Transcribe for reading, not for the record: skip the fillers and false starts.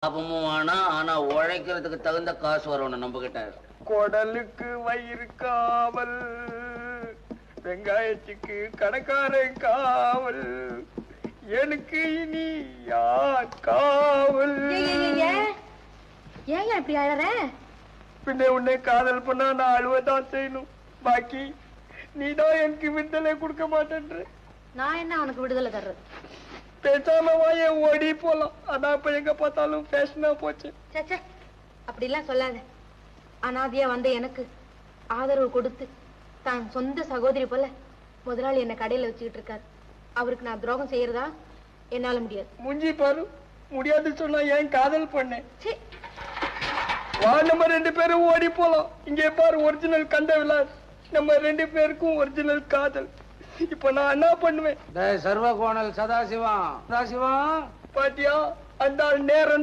லாபமும் வேணாம், ஆனா உழைக்கிறதுக்கு தகுந்த காசு வரணும் நம்ம கிட்ட. குடலுக்கு வயிறு காவல், வெங்காயத்துக்கு கடைக்காரன் காவல், எனக்கு இனி யார் காவல்? ஏன் இப்படி அழற? பின்ன உன்னை காதல் பண்ணா நான் அழுவதான் செய்யணும். பாக்கி நீதான் எனக்கு விடுதலை கொடுக்க மாட்டேன்ற. நான் என்ன உனக்கு விடுதலை தர்றது? பேசாம வாய ஓடி போலாம். அதான் இப்ப எங்க பார்த்தாலும் ஃபேஷனா போச்சு. சே, அப்படிலாம் சொல்லாத. அனாதையா வந்த எனக்கு ஆதரவு கொடுத்து தான் சொந்த சகோதரி போல முதலாளி என்ன கடையில வச்சுக்கிட்டு இருக்காரு. அவருக்கு நான் துரோகம் செய்யறதா? என்னால முடியாது. முஞ்சி பாரு, முடியாது சொன்னா ஏன் காதல் பண்ணேன். வா, நம்ம 2 பேரும் ஓடி போலாம். இங்கே பாரு, ஒரிஜினல் கண்ட விலாஸ். நம்ம 2 பேருக்கும் ஒரிஜினல் காதல். இப்ப நான் என்ன பண்ணுவேன்? சர்வகோணல் சதாசிவம், பாத்தியா, அந்த நேரம்